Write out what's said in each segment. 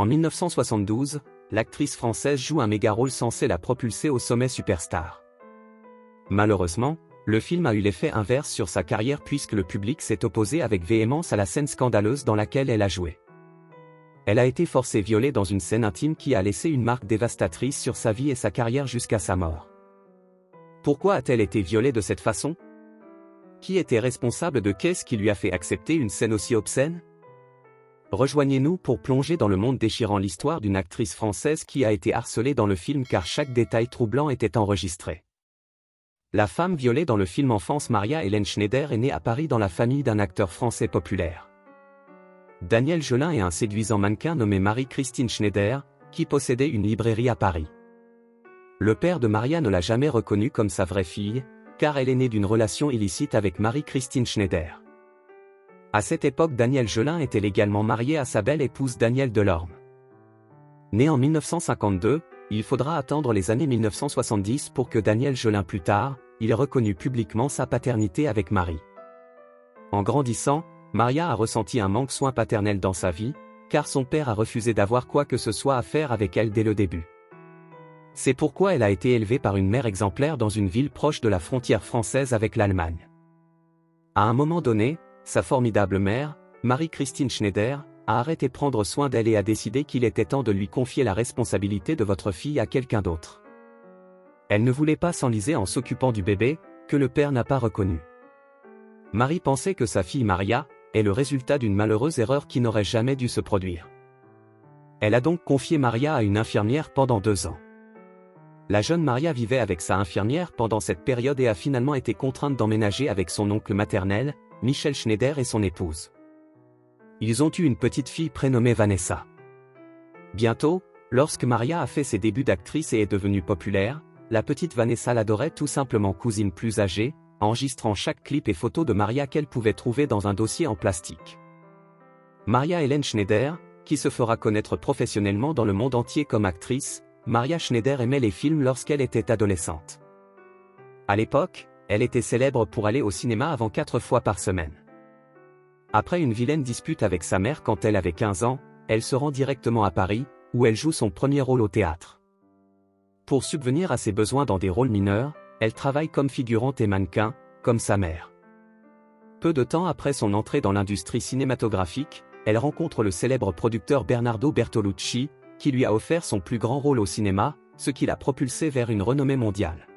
En 1972, l'actrice française joue un méga rôle censé la propulser au sommet superstar. Malheureusement, le film a eu l'effet inverse sur sa carrière puisque le public s'est opposé avec véhémence à la scène scandaleuse dans laquelle elle a joué. Elle a été forcée violée dans une scène intime qui a laissé une marque dévastatrice sur sa vie et sa carrière jusqu'à sa mort. Pourquoi a-t-elle été violée de cette façon? Qui était responsable de qu'est-ce qui lui a fait accepter une scène aussi obscène? Rejoignez-nous pour plonger dans le monde déchirant l'histoire d'une actrice française qui a été harcelée dans le film car chaque détail troublant était enregistré. La femme violée dans le film Enfance Maria-Hélène Schneider est née à Paris dans la famille d'un acteur français populaire. Daniel Jolin est un séduisant mannequin nommé Marie-Christine Schneider, qui possédait une librairie à Paris. Le père de Maria ne l'a jamais reconnue comme sa vraie fille, car elle est née d'une relation illicite avec Marie-Christine Schneider. À cette époque, Daniel Jolin était légalement marié à sa belle épouse Danielle Delorme. Né en 1952, il faudra attendre les années 1970 pour que Daniel Jolin plus tard, il ait reconnu publiquement sa paternité avec Marie. En grandissant, Maria a ressenti un manque soin paternel dans sa vie, car son père a refusé d'avoir quoi que ce soit à faire avec elle dès le début. C'est pourquoi elle a été élevée par une mère exemplaire dans une ville proche de la frontière française avec l'Allemagne. À un moment donné, sa formidable mère, Marie-Christine Schneider, a arrêté de prendre soin d'elle et a décidé qu'il était temps de lui confier la responsabilité de votre fille à quelqu'un d'autre. Elle ne voulait pas s'enliser en s'occupant du bébé, que le père n'a pas reconnu. Marie pensait que sa fille Maria est le résultat d'une malheureuse erreur qui n'aurait jamais dû se produire. Elle a donc confié Maria à une infirmière pendant 2 ans. La jeune Maria vivait avec sa infirmière pendant cette période et a finalement été contrainte d'emménager avec son oncle maternel, Michel Schneider et son épouse. Ils ont eu une petite fille prénommée Vanessa. Bientôt, lorsque Maria a fait ses débuts d'actrice et est devenue populaire, la petite Vanessa l'adorait tout simplement cousine plus âgée, enregistrant chaque clip et photo de Maria qu'elle pouvait trouver dans un dossier en plastique. Maria-Hélène Schneider, qui se fera connaître professionnellement dans le monde entier comme actrice, Maria Schneider aimait les films lorsqu'elle était adolescente. À l'époque, elle était célèbre pour aller au cinéma avant 4 fois par semaine. Après une vilaine dispute avec sa mère quand elle avait 15 ans, elle se rend directement à Paris, où elle joue son premier rôle au théâtre. Pour subvenir à ses besoins dans des rôles mineurs, elle travaille comme figurante et mannequin, comme sa mère. Peu de temps après son entrée dans l'industrie cinématographique, elle rencontre le célèbre producteur Bernardo Bertolucci, qui lui a offert son plus grand rôle au cinéma, ce qui l'a propulsée vers une renommée mondiale.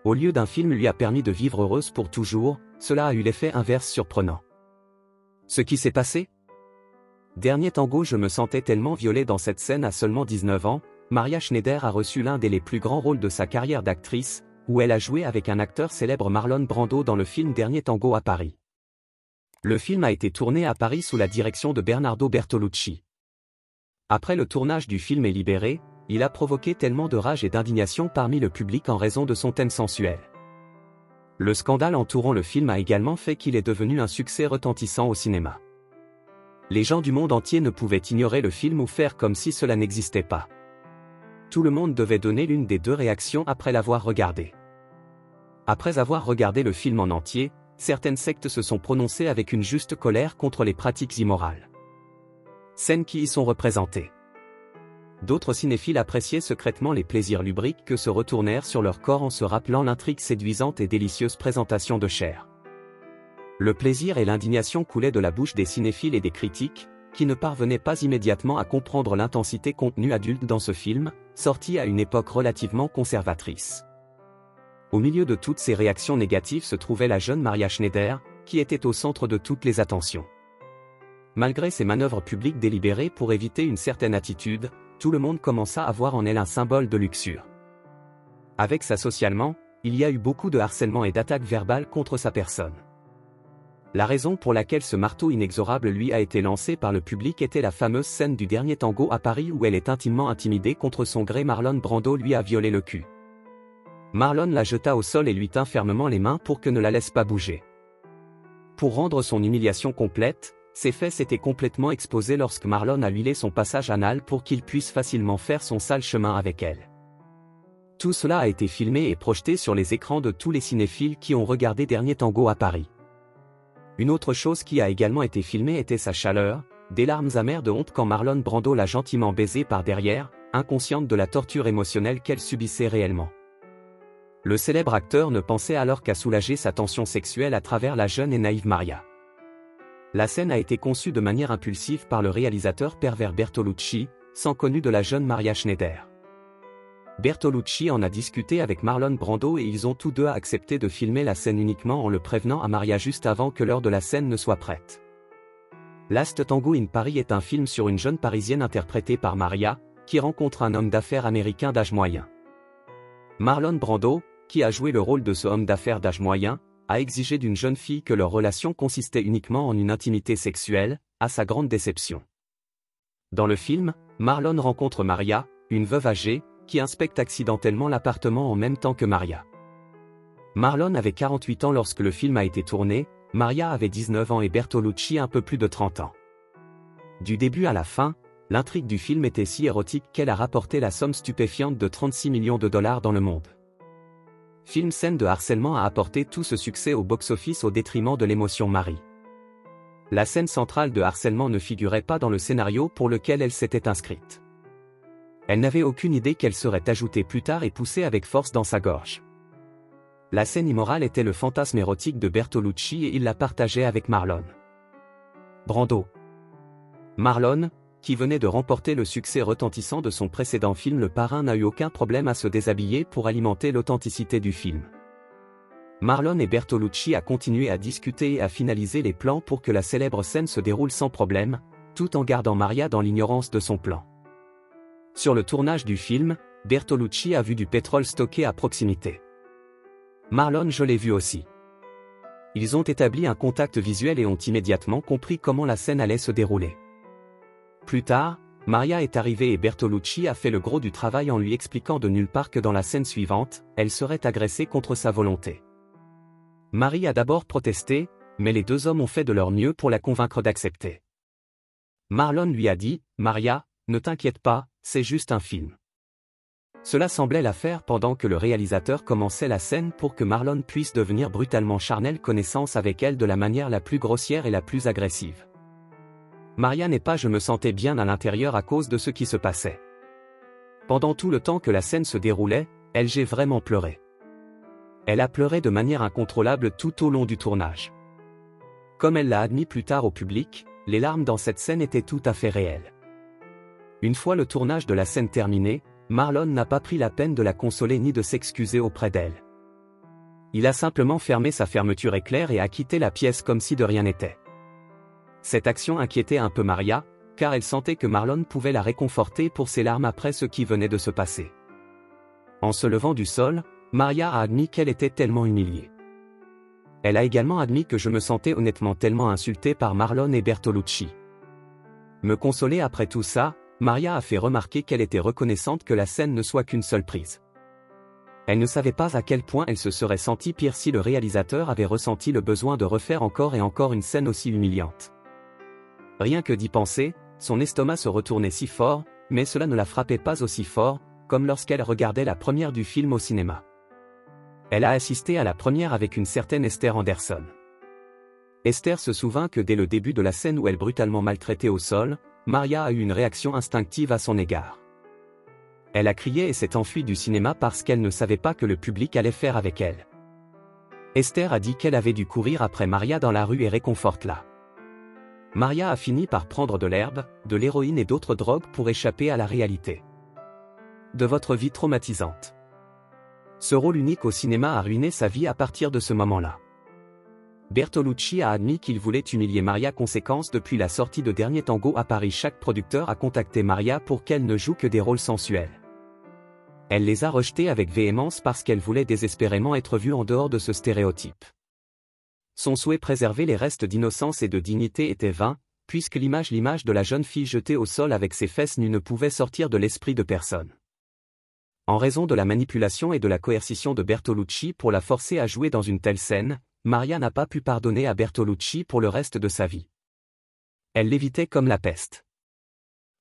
Au lieu d'un film lui a permis de vivre heureuse pour toujours, cela a eu l'effet inverse surprenant. Ce qui s'est passé? Dernier tango, je me sentais tellement violée dans cette scène à seulement 19 ans, Maria Schneider a reçu l'un des plus grands rôles de sa carrière d'actrice, où elle a joué avec un acteur célèbre Marlon Brando dans le film Dernier tango à Paris. Le film a été tourné à Paris sous la direction de Bernardo Bertolucci. Après le tournage du film est libéré, il a provoqué tellement de rage et d'indignation parmi le public en raison de son thème sensuel. Le scandale entourant le film a également fait qu'il est devenu un succès retentissant au cinéma. Les gens du monde entier ne pouvaient ignorer le film ou faire comme si cela n'existait pas. Tout le monde devait donner l'une des 2 réactions après l'avoir regardé. Après avoir regardé le film en entier, certaines sectes se sont prononcées avec une juste colère contre les pratiques immorales. Scènes qui y sont représentées. D'autres cinéphiles appréciaient secrètement les plaisirs lubriques que se retournèrent sur leur corps en se rappelant l'intrigue séduisante et délicieuse présentation de chair. Le plaisir et l'indignation coulaient de la bouche des cinéphiles et des critiques, qui ne parvenaient pas immédiatement à comprendre l'intensité contenue adulte dans ce film, sorti à une époque relativement conservatrice. Au milieu de toutes ces réactions négatives se trouvait la jeune Maria Schneider, qui était au centre de toutes les attentions. Malgré ses manœuvres publiques délibérées pour éviter une certaine attitude, tout le monde commença à voir en elle un symbole de luxure. Avec ça socialement, il y a eu beaucoup de harcèlement et d'attaques verbales contre sa personne. La raison pour laquelle ce marteau inexorable lui a été lancé par le public était la fameuse scène du Dernier tango à Paris où elle est intimement intimidée contre son gré. Marlon Brando lui a violé le cul. Marlon la jeta au sol et lui tint fermement les mains pour que ne la laisse pas bouger. Pour rendre son humiliation complète, ses fesses étaient complètement exposées lorsque Marlon a huilé son passage anal pour qu'il puisse facilement faire son sale chemin avec elle. Tout cela a été filmé et projeté sur les écrans de tous les cinéphiles qui ont regardé Dernier tango à Paris. Une autre chose qui a également été filmée était sa chaleur, des larmes amères de honte quand Marlon Brando l'a gentiment baisée par derrière, inconsciente de la torture émotionnelle qu'elle subissait réellement. Le célèbre acteur ne pensait alors qu'à soulager sa tension sexuelle à travers la jeune et naïve Maria. La scène a été conçue de manière impulsive par le réalisateur pervers Bertolucci, sans connu de la jeune Maria Schneider. Bertolucci en a discuté avec Marlon Brando et ils ont tous deux accepté de filmer la scène uniquement en le prévenant à Maria juste avant que l'heure de la scène ne soit prête. Last Tango in Paris est un film sur une jeune Parisienne interprétée par Maria, qui rencontre un homme d'affaires américain d'âge moyen. Marlon Brando, qui a joué le rôle de ce homme d'affaires d'âge moyen, a exigé d'une jeune fille que leur relation consistait uniquement en une intimité sexuelle, à sa grande déception. Dans le film, Marlon rencontre Maria, une veuve âgée, qui inspecte accidentellement l'appartement en même temps que Maria. Marlon avait 48 ans lorsque le film a été tourné, Maria avait 19 ans et Bertolucci un peu plus de 30 ans. Du début à la fin, l'intrigue du film était si érotique qu'elle a rapporté la somme stupéfiante de 36 millions de dollars dans le monde. Film scène de harcèlement a apporté tout ce succès au box-office au détriment de l'émotion Marie. La scène centrale de harcèlement ne figurait pas dans le scénario pour lequel elle s'était inscrite. Elle n'avait aucune idée qu'elle serait ajoutée plus tard et poussée avec force dans sa gorge. La scène immorale était le fantasme érotique de Bertolucci et il la partageait avec Marlon Brando. Marlon, qui venait de remporter le succès retentissant de son précédent film Le Parrain, n'a eu aucun problème à se déshabiller pour alimenter l'authenticité du film. Marlon et Bertolucci a continué à discuter et à finaliser les plans pour que la célèbre scène se déroule sans problème, tout en gardant Maria dans l'ignorance de son plan. Sur le tournage du film, Bertolucci a vu du pétrole stocké à proximité. Marlon, je l'ai vu aussi. Ils ont établi un contact visuel et ont immédiatement compris comment la scène allait se dérouler. Plus tard, Maria est arrivée et Bertolucci a fait le gros du travail en lui expliquant de nulle part que dans la scène suivante, elle serait agressée contre sa volonté. Marie a d'abord protesté, mais les deux hommes ont fait de leur mieux pour la convaincre d'accepter. Marlon lui a dit, « Maria, ne t'inquiète pas, c'est juste un film. » Cela semblait la faire pendant que le réalisateur commençait la scène pour que Marlon puisse devenir brutalement charnel connaissance avec elle de la manière la plus grossière et la plus agressive. Maria n'est pas je me sentais bien à l'intérieur à cause de ce qui se passait. Pendant tout le temps que la scène se déroulait, j'ai vraiment pleuré. Elle a pleuré de manière incontrôlable tout au long du tournage. Comme elle l'a admis plus tard au public, les larmes dans cette scène étaient tout à fait réelles. Une fois le tournage de la scène terminé, Marlon n'a pas pris la peine de la consoler ni de s'excuser auprès d'elle. Il a simplement fermé sa fermeture éclair et a quitté la pièce comme si de rien n'était. Cette action inquiétait un peu Maria, car elle sentait que Marlon pouvait la réconforter pour ses larmes après ce qui venait de se passer. En se levant du sol, Maria a admis qu'elle était tellement humiliée. Elle a également admis que je me sentais honnêtement tellement insultée par Marlon et Bertolucci. Me consoler après tout ça, Maria a fait remarquer qu'elle était reconnaissante que la scène ne soit qu'une seule prise. Elle ne savait pas à quel point elle se serait sentie pire si le réalisateur avait ressenti le besoin de refaire encore et encore une scène aussi humiliante. Rien que d'y penser, son estomac se retournait si fort, mais cela ne la frappait pas aussi fort, comme lorsqu'elle regardait la première du film au cinéma. Elle a assisté à la première avec une certaine Esther Anderson. Esther se souvint que dès le début de la scène où elle brutalement maltraitée au sol, Maria a eu une réaction instinctive à son égard. Elle a crié et s'est enfuie du cinéma parce qu'elle ne savait pas que le public allait faire avec elle. Esther a dit qu'elle avait dû courir après Maria dans la rue et réconforte-la. Maria a fini par prendre de l'herbe, de l'héroïne et d'autres drogues pour échapper à la réalité de votre vie traumatisante. Ce rôle unique au cinéma a ruiné sa vie à partir de ce moment-là. Bertolucci a admis qu'il voulait humilier Maria. Conséquence, depuis la sortie de Dernier Tango à Paris, chaque producteur a contacté Maria pour qu'elle ne joue que des rôles sensuels. Elle les a rejetés avec véhémence parce qu'elle voulait désespérément être vue en dehors de ce stéréotype. Son souhait préserver les restes d'innocence et de dignité était vain, puisque l'image de la jeune fille jetée au sol avec ses fesses nues ne pouvait sortir de l'esprit de personne. En raison de la manipulation et de la coercition de Bertolucci pour la forcer à jouer dans une telle scène, Maria n'a pas pu pardonner à Bertolucci pour le reste de sa vie. Elle l'évitait comme la peste.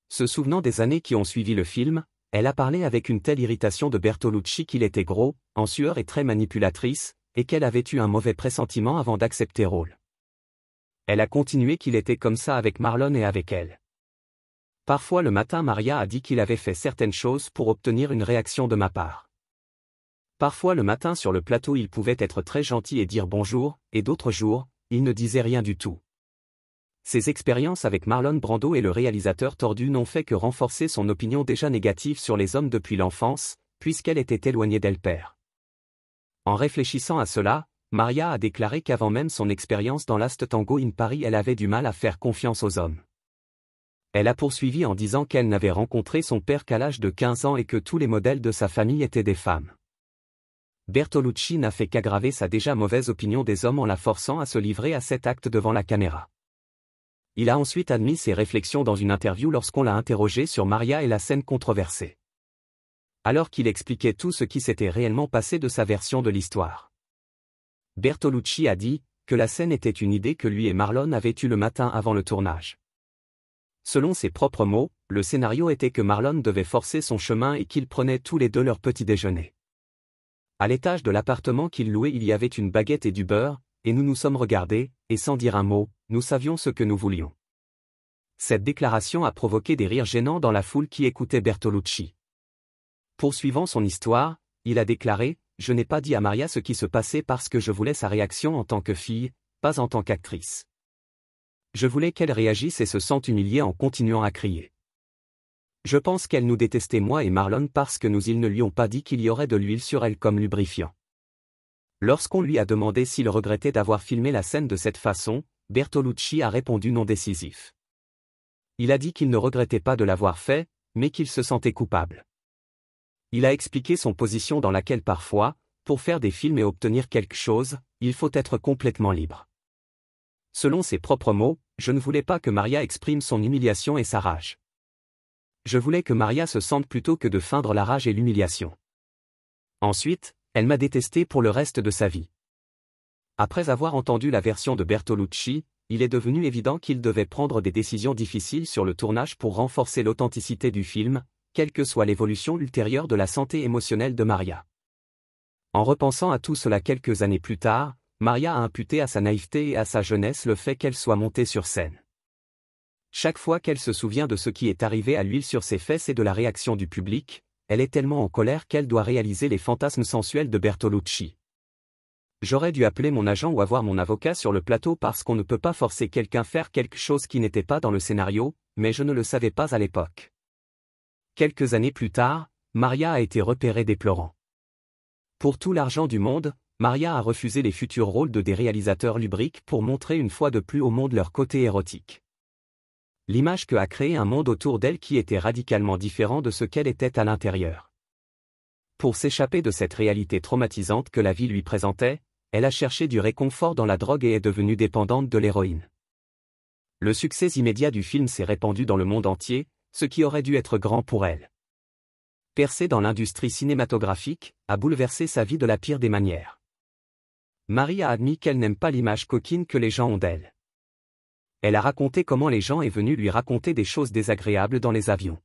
Se souvenant des années qui ont suivi le film, elle a parlé avec une telle irritation de Bertolucci qu'il était gros, en sueur et très manipulatrice, et qu'elle avait eu un mauvais pressentiment avant d'accepter rôle. Elle a continué qu'il était comme ça avec Marlon et avec elle. Parfois le matin Maria a dit qu'il avait fait certaines choses pour obtenir une réaction de ma part. Parfois le matin sur le plateau il pouvait être très gentil et dire bonjour, et d'autres jours, il ne disait rien du tout. Ses expériences avec Marlon Brando et le réalisateur tordu n'ont fait que renforcer son opinion déjà négative sur les hommes depuis l'enfance, puisqu'elle était éloignée d'elle père. En réfléchissant à cela, Maria a déclaré qu'avant même son expérience dans Last Tango in Paris elle avait du mal à faire confiance aux hommes. Elle a poursuivi en disant qu'elle n'avait rencontré son père qu'à l'âge de 15 ans et que tous les modèles de sa famille étaient des femmes. Bertolucci n'a fait qu'aggraver sa déjà mauvaise opinion des hommes en la forçant à se livrer à cet acte devant la caméra. Il a ensuite admis ses réflexions dans une interview lorsqu'on l'a interrogé sur Maria et la scène controversée. Alors qu'il expliquait tout ce qui s'était réellement passé de sa version de l'histoire. Bertolucci a dit que la scène était une idée que lui et Marlon avaient eue le matin avant le tournage. Selon ses propres mots, le scénario était que Marlon devait forcer son chemin et qu'ils prenaient tous les deux leur petit déjeuner. À l'étage de l'appartement qu'il louait il y avait une baguette et du beurre, et nous nous sommes regardés, et sans dire un mot, nous savions ce que nous voulions. Cette déclaration a provoqué des rires gênants dans la foule qui écoutait Bertolucci. Poursuivant son histoire, il a déclaré « Je n'ai pas dit à Maria ce qui se passait parce que je voulais sa réaction en tant que fille, pas en tant qu'actrice. Je voulais qu'elle réagisse et se sente humiliée en continuant à crier. Je pense qu'elle nous détestait moi et Marlon parce que ils ne lui ont pas dit qu'il y aurait de l'huile sur elle comme lubrifiant. » Lorsqu'on lui a demandé s'il regrettait d'avoir filmé la scène de cette façon, Bertolucci a répondu non décisif. Il a dit qu'il ne regrettait pas de l'avoir fait, mais qu'il se sentait coupable. Il a expliqué son position dans laquelle parfois, pour faire des films et obtenir quelque chose, il faut être complètement libre. Selon ses propres mots, je ne voulais pas que Maria exprime son humiliation et sa rage. Je voulais que Maria se sente plutôt que de feindre la rage et l'humiliation. Ensuite, elle m'a détesté pour le reste de sa vie. Après avoir entendu la version de Bertolucci, il est devenu évident qu'il devait prendre des décisions difficiles sur le tournage pour renforcer l'authenticité du film, quelle que soit l'évolution ultérieure de la santé émotionnelle de Maria. En repensant à tout cela quelques années plus tard, Maria a imputé à sa naïveté et à sa jeunesse le fait qu'elle soit montée sur scène. Chaque fois qu'elle se souvient de ce qui est arrivé à l'huile sur ses fesses et de la réaction du public, elle est tellement en colère qu'elle doit réaliser les fantasmes sensuels de Bertolucci. J'aurais dû appeler mon agent ou avoir mon avocat sur le plateau parce qu'on ne peut pas forcer quelqu'un à faire quelque chose qui n'était pas dans le scénario, mais je ne le savais pas à l'époque. Quelques années plus tard, Maria a été repérée déplorant. Pour tout l'argent du monde, Maria a refusé les futurs rôles de des réalisateurs lubriques pour montrer une fois de plus au monde leur côté érotique. L'image que a créé un monde autour d'elle qui était radicalement différent de ce qu'elle était à l'intérieur. Pour s'échapper de cette réalité traumatisante que la vie lui présentait, elle a cherché du réconfort dans la drogue et est devenue dépendante de l'héroïne. Le succès immédiat du film s'est répandu dans le monde entier, ce qui aurait dû être grand pour elle. Percée dans l'industrie cinématographique, a bouleversé sa vie de la pire des manières. Marie a admis qu'elle n'aime pas l'image coquine que les gens ont d'elle. Elle a raconté comment les gens est venus lui raconter des choses désagréables dans les avions.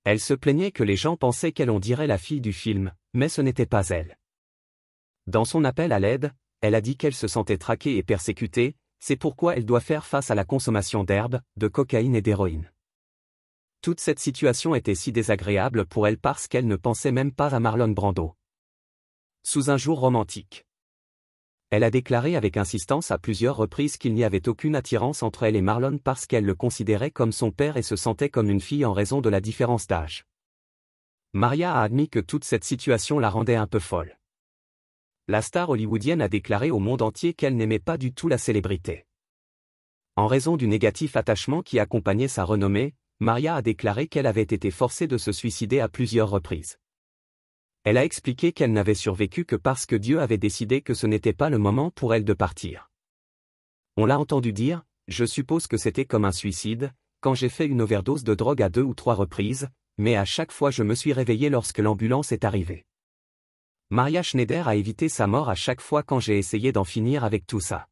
Elle se plaignait que les gens pensaient qu'elle on dirait la fille du film, mais ce n'était pas elle. Dans son appel à l'aide, elle a dit qu'elle se sentait traquée et persécutée, c'est pourquoi elle doit faire face à la consommation d'herbe, de cocaïne et d'héroïne. Toute cette situation était si désagréable pour elle parce qu'elle ne pensait même pas à Marlon Brando. Sous un jour romantique. Elle a déclaré avec insistance à plusieurs reprises qu'il n'y avait aucune attirance entre elle et Marlon parce qu'elle le considérait comme son père et se sentait comme une fille en raison de la différence d'âge. Maria a admis que toute cette situation la rendait un peu folle. La star hollywoodienne a déclaré au monde entier qu'elle n'aimait pas du tout la célébrité. En raison du négatif attachement qui accompagnait sa renommée, Maria a déclaré qu'elle avait été forcée de se suicider à plusieurs reprises. Elle a expliqué qu'elle n'avait survécu que parce que Dieu avait décidé que ce n'était pas le moment pour elle de partir. On l'a entendu dire, je suppose que c'était comme un suicide, quand j'ai fait une overdose de drogue à 2 ou 3 reprises, mais à chaque fois je me suis réveillée lorsque l'ambulance est arrivée. Maria Schneider a évité sa mort à chaque fois quand j'ai essayé d'en finir avec tout ça.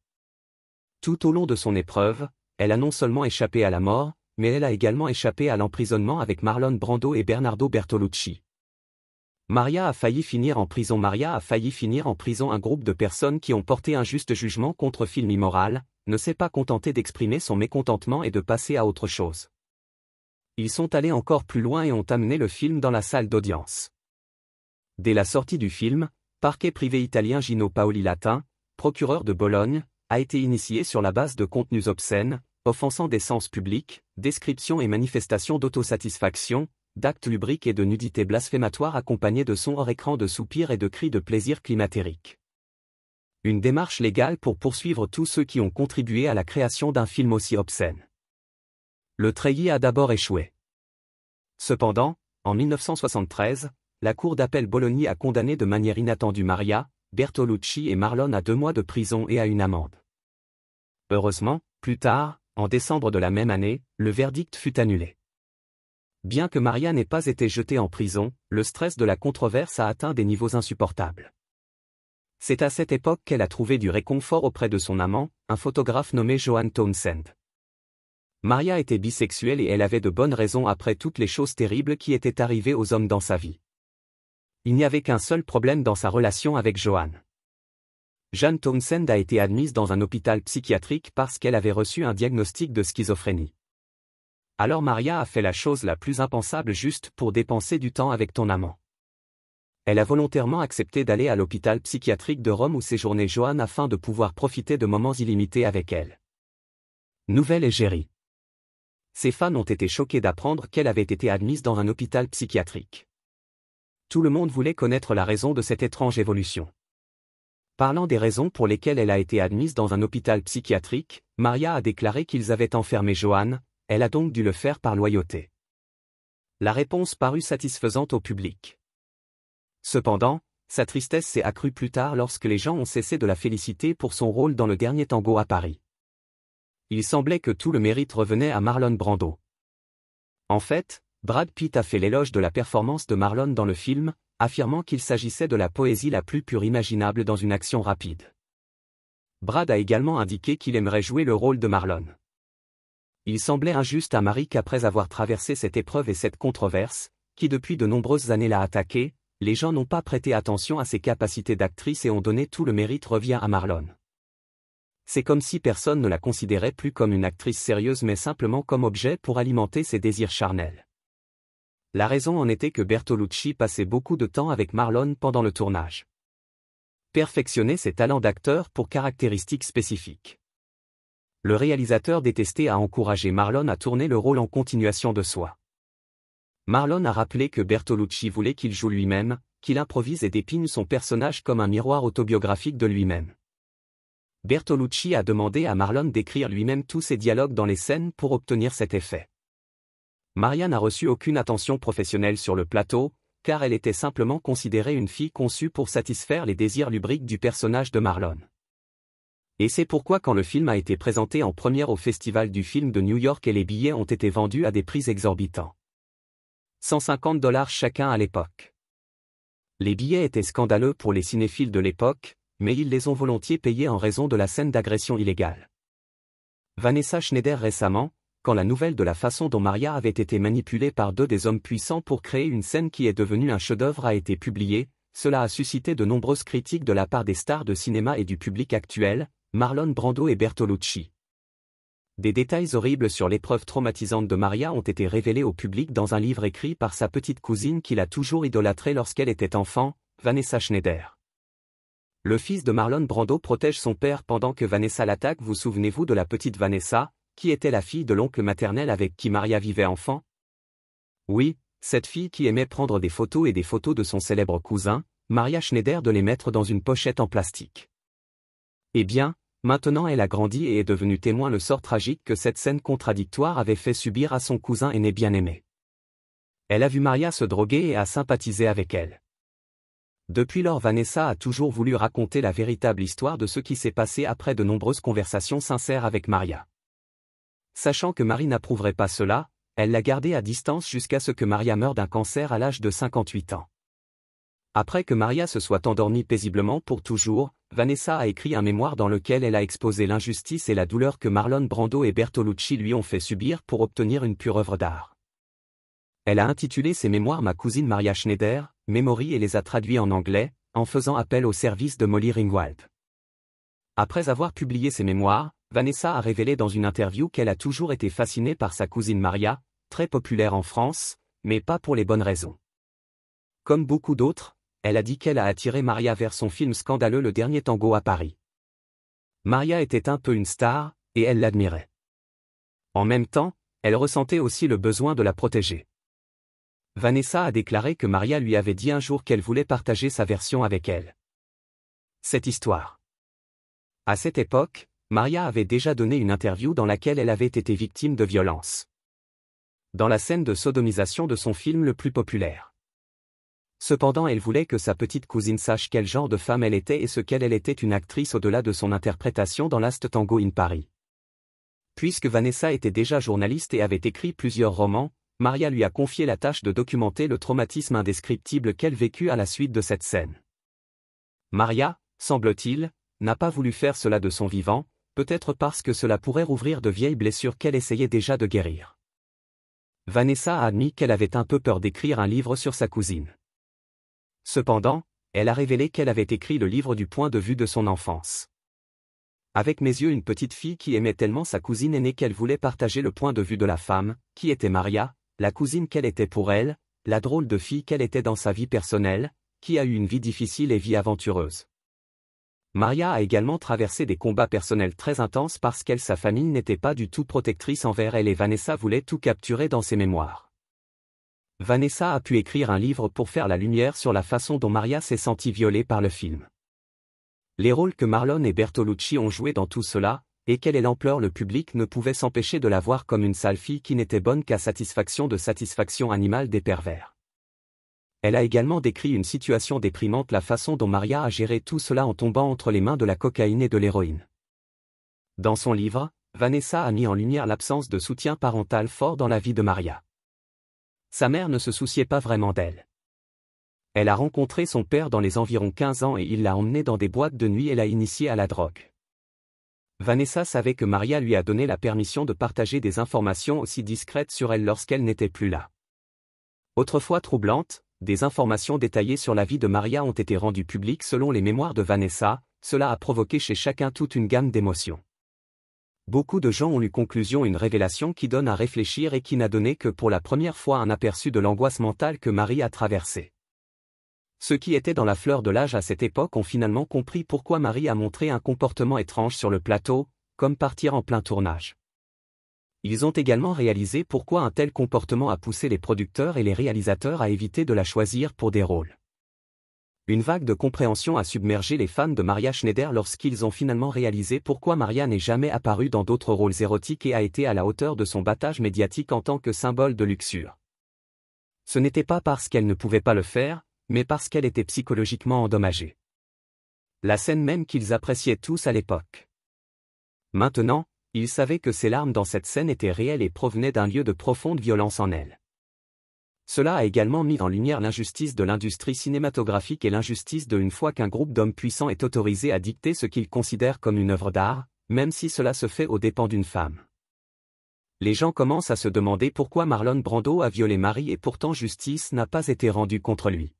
Tout au long de son épreuve, elle a non seulement échappé à la mort, mais elle a également échappé à l'emprisonnement avec Marlon Brando et Bernardo Bertolucci. Maria a failli finir en prison. Un groupe de personnes qui ont porté un juste jugement contre film immoral, ne s'est pas contenté d'exprimer son mécontentement et de passer à autre chose. Ils sont allés encore plus loin et ont amené le film dans la salle d'audience. Dès la sortie du film, parquet privé italien Gino Paoli Latin, procureur de Bologne, a été initié sur la base de contenus obscènes, offensant des sens publics, descriptions et manifestations d'autosatisfaction, d'actes lubriques et de nudité blasphématoire accompagnés de sons hors écran de soupirs et de cris de plaisir climatérique. Une démarche légale pour poursuivre tous ceux qui ont contribué à la création d'un film aussi obscène. Le treillis a d'abord échoué. Cependant, en 1973, la Cour d'appel Bologna a condamné de manière inattendue Maria, Bertolucci et Marlon à 2 mois de prison et à une amende. Heureusement, plus tard, en décembre de la même année, le verdict fut annulé. Bien que Maria n'ait pas été jetée en prison, le stress de la controverse a atteint des niveaux insupportables. C'est à cette époque qu'elle a trouvé du réconfort auprès de son amant, un photographe nommé Johan Townsend. Maria était bisexuelle et elle avait de bonnes raisons après toutes les choses terribles qui étaient arrivées aux hommes dans sa vie. Il n'y avait qu'un seul problème dans sa relation avec Johan. Johan Townsend a été admise dans un hôpital psychiatrique parce qu'elle avait reçu un diagnostic de schizophrénie. Alors Maria a fait la chose la plus impensable juste pour dépenser du temps avec ton amant. Elle a volontairement accepté d'aller à l'hôpital psychiatrique de Rome où séjournait Johan afin de pouvoir profiter de moments illimités avec elle. Nouvelle égérie. Ses fans ont été choqués d'apprendre qu'elle avait été admise dans un hôpital psychiatrique. Tout le monde voulait connaître la raison de cette étrange évolution. Parlant des raisons pour lesquelles elle a été admise dans un hôpital psychiatrique, Maria a déclaré qu'ils avaient enfermé Johan, elle a donc dû le faire par loyauté. La réponse parut satisfaisante au public. Cependant, sa tristesse s'est accrue plus tard lorsque les gens ont cessé de la féliciter pour son rôle dans Le Dernier Tango à Paris. Il semblait que tout le mérite revenait à Marlon Brando. En fait, Brad Pitt a fait l'éloge de la performance de Marlon dans le film, affirmant qu'il s'agissait de la poésie la plus pure imaginable dans une action rapide. Brad a également indiqué qu'il aimerait jouer le rôle de Marlon. Il semblait injuste à Marie qu'après avoir traversé cette épreuve et cette controverse, qui depuis de nombreuses années l'a attaqué, les gens n'ont pas prêté attention à ses capacités d'actrice et ont donné tout le mérite revient à Marlon. C'est comme si personne ne la considérait plus comme une actrice sérieuse mais simplement comme objet pour alimenter ses désirs charnels. La raison en était que Bertolucci passait beaucoup de temps avec Marlon pendant le tournage. Perfectionnait ses talents d'acteur pour caractéristiques spécifiques. Le réalisateur détesté a encouragé Marlon à tourner le rôle en continuation de soi. Marlon a rappelé que Bertolucci voulait qu'il joue lui-même, qu'il improvise et dépeigne son personnage comme un miroir autobiographique de lui-même. Bertolucci a demandé à Marlon d'écrire lui-même tous ses dialogues dans les scènes pour obtenir cet effet. Maria n'a reçu aucune attention professionnelle sur le plateau, car elle était simplement considérée une fille conçue pour satisfaire les désirs lubriques du personnage de Marlon. Et c'est pourquoi quand le film a été présenté en première au Festival du film de New York et les billets ont été vendus à des prix exorbitants. $150 chacun à l'époque. Les billets étaient scandaleux pour les cinéphiles de l'époque, mais ils les ont volontiers payés en raison de la scène d'agression illégale. Vanessa Schneider récemment, quand la nouvelle de la façon dont Maria avait été manipulée par 2 des hommes puissants pour créer une scène qui est devenue un chef-d'œuvre a été publiée, cela a suscité de nombreuses critiques de la part des stars de cinéma et du public actuel, Marlon Brando et Bertolucci. Des détails horribles sur l'épreuve traumatisante de Maria ont été révélés au public dans un livre écrit par sa petite cousine qu'il a toujours idolâtrée lorsqu'elle était enfant, Vanessa Schneider. Le fils de Marlon Brando protège son père pendant que Vanessa l'attaque. Vous souvenez-vous de la petite Vanessa, qui était la fille de l'oncle maternel avec qui Maria vivait enfant? Oui, cette fille qui aimait prendre des photos et des photos de son célèbre cousin, Maria Schneider, de les mettre dans une pochette en plastique. Eh bien, maintenant elle a grandi et est devenue témoin le sort tragique que cette scène contradictoire avait fait subir à son cousin aîné bien-aimé. Elle a vu Maria se droguer et a sympathisé avec elle. Depuis lors, Vanessa a toujours voulu raconter la véritable histoire de ce qui s'est passé après de nombreuses conversations sincères avec Maria. Sachant que Marie n'approuverait pas cela, elle l'a gardée à distance jusqu'à ce que Maria meure d'un cancer à l'âge de 58 ans. Après que Maria se soit endormie paisiblement pour toujours, Vanessa a écrit un mémoire dans lequel elle a exposé l'injustice et la douleur que Marlon Brando et Bertolucci lui ont fait subir pour obtenir une pure œuvre d'art. Elle a intitulé ses mémoires Ma cousine Maria Schneider, Memory, et les a traduits en anglais, en faisant appel au service de Molly Ringwald. Après avoir publié ses mémoires, Vanessa a révélé dans une interview qu'elle a toujours été fascinée par sa cousine Maria, très populaire en France, mais pas pour les bonnes raisons. Comme beaucoup d'autres, elle a dit qu'elle a attiré Maria vers son film scandaleux Le Dernier Tango à Paris. Maria était un peu une star, et elle l'admirait. En même temps, elle ressentait aussi le besoin de la protéger. Vanessa a déclaré que Maria lui avait dit un jour qu'elle voulait partager sa version avec elle. Cette histoire. À cette époque, Maria avait déjà donné une interview dans laquelle elle avait été victime de violences. Dans la scène de sodomisation de son film le plus populaire. Cependant, elle voulait que sa petite cousine sache quel genre de femme elle était et ce qu'elle était une actrice au-delà de son interprétation dans Last Tango in Paris. Puisque Vanessa était déjà journaliste et avait écrit plusieurs romans, Maria lui a confié la tâche de documenter le traumatisme indescriptible qu'elle vécut à la suite de cette scène. Maria, semble-t-il, n'a pas voulu faire cela de son vivant, peut-être parce que cela pourrait rouvrir de vieilles blessures qu'elle essayait déjà de guérir. Vanessa a admis qu'elle avait un peu peur d'écrire un livre sur sa cousine. Cependant, elle a révélé qu'elle avait écrit le livre du point de vue de son enfance. Avec mes yeux, une petite fille qui aimait tellement sa cousine aînée qu'elle voulait partager le point de vue de la femme, qui était Maria, la cousine qu'elle était pour elle, la drôle de fille qu'elle était dans sa vie personnelle, qui a eu une vie difficile et vie aventureuse. Maria a également traversé des combats personnels très intenses parce qu'elle, sa famille n'était pas du tout protectrice envers elle et Vanessa voulait tout capturer dans ses mémoires. Vanessa a pu écrire un livre pour faire la lumière sur la façon dont Maria s'est sentie violée par le film. Les rôles que Marlon et Bertolucci ont joués dans tout cela, et quelle est l'ampleur, le public ne pouvait s'empêcher de la voir comme une sale fille qui n'était bonne qu'à satisfaction animale des pervers. Elle a également décrit une situation déprimante, la façon dont Maria a géré tout cela en tombant entre les mains de la cocaïne et de l'héroïne. Dans son livre, Vanessa a mis en lumière l'absence de soutien parental fort dans la vie de Maria. Sa mère ne se souciait pas vraiment d'elle. Elle a rencontré son père dans les environs 15 ans et il l'a emmenée dans des boîtes de nuit et l'a initiée à la drogue. Vanessa savait que Maria lui a donné la permission de partager des informations aussi discrètes sur elle lorsqu'elle n'était plus là. Autrefois troublantes, des informations détaillées sur la vie de Maria ont été rendues publiques selon les mémoires de Vanessa, cela a provoqué chez chacun toute une gamme d'émotions. Beaucoup de gens ont lu conclusion une révélation qui donne à réfléchir et qui n'a donné que pour la première fois un aperçu de l'angoisse mentale que Marie a traversée. Ceux qui étaient dans la fleur de l'âge à cette époque ont finalement compris pourquoi Marie a montré un comportement étrange sur le plateau, comme partir en plein tournage. Ils ont également réalisé pourquoi un tel comportement a poussé les producteurs et les réalisateurs à éviter de la choisir pour des rôles. Une vague de compréhension a submergé les fans de Maria Schneider lorsqu'ils ont finalement réalisé pourquoi Maria n'est jamais apparue dans d'autres rôles érotiques et a été à la hauteur de son battage médiatique en tant que symbole de luxure. Ce n'était pas parce qu'elle ne pouvait pas le faire, mais parce qu'elle était psychologiquement endommagée. La scène même qu'ils appréciaient tous à l'époque. Maintenant, ils savaient que ses larmes dans cette scène étaient réelles et provenaient d'un lieu de profonde violence en elle. Cela a également mis en lumière l'injustice de l'industrie cinématographique et l'injustice de une fois qu'un groupe d'hommes puissants est autorisé à dicter ce qu'ils considèrent comme une œuvre d'art, même si cela se fait aux dépens d'une femme. Les gens commencent à se demander pourquoi Marlon Brando a violé Marie et pourtant justice n'a pas été rendue contre lui.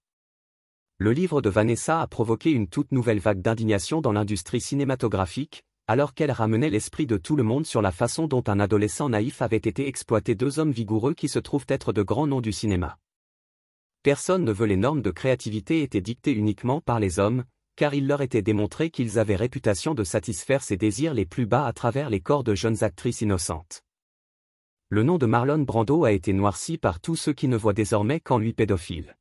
Le livre de Vanessa a provoqué une toute nouvelle vague d'indignation dans l'industrie cinématographique, alors qu'elle ramenait l'esprit de tout le monde sur la façon dont un adolescent naïf avait été exploité, deux hommes vigoureux qui se trouvent être de grands noms du cinéma. Personne ne veut, les normes de créativité étaient dictées uniquement par les hommes, car il leur était démontré qu'ils avaient réputation de satisfaire ses désirs les plus bas à travers les corps de jeunes actrices innocentes. Le nom de Marlon Brando a été noirci par tous ceux qui ne voient désormais qu'en lui pédophile.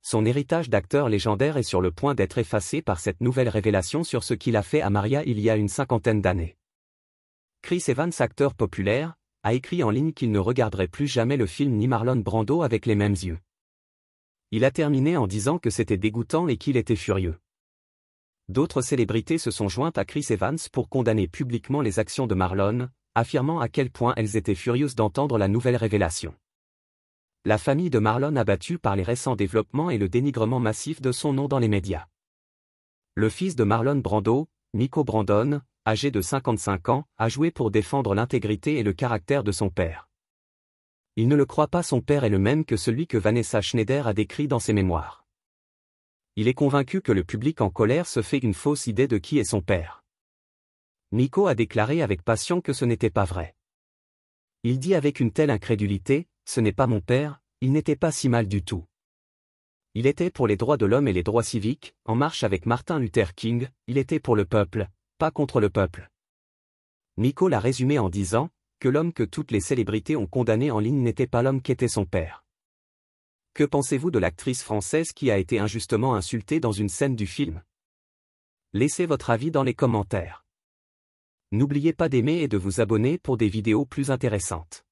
Son héritage d'acteur légendaire est sur le point d'être effacé par cette nouvelle révélation sur ce qu'il a fait à Maria il y a une cinquantaine d'années. Chris Evans, acteur populaire, a écrit en ligne qu'il ne regarderait plus jamais le film ni Marlon Brando avec les mêmes yeux. Il a terminé en disant que c'était dégoûtant et qu'il était furieux. D'autres célébrités se sont jointes à Chris Evans pour condamner publiquement les actions de Marlon, affirmant à quel point elles étaient furieuses d'entendre la nouvelle révélation. La famille de Marlon abattue par les récents développements et le dénigrement massif de son nom dans les médias. Le fils de Marlon Brando, Nico Brandon, âgé de 55 ans, a joué pour défendre l'intégrité et le caractère de son père. Il ne le croit pas, son père est le même que celui que Vanessa Schneider a décrit dans ses mémoires. Il est convaincu que le public en colère se fait une fausse idée de qui est son père. Nico a déclaré avec passion que ce n'était pas vrai. Il dit avec une telle incrédulité, ce n'est pas mon père, il n'était pas si mal du tout. Il était pour les droits de l'homme et les droits civiques, en marche avec Martin Luther King, il était pour le peuple, pas contre le peuple. Nico l'a résumé en disant que l'homme que toutes les célébrités ont condamné en ligne n'était pas l'homme qu'était son père. Que pensez-vous de l'actrice française qui a été injustement insultée dans une scène du film? Laissez votre avis dans les commentaires. N'oubliez pas d'aimer et de vous abonner pour des vidéos plus intéressantes.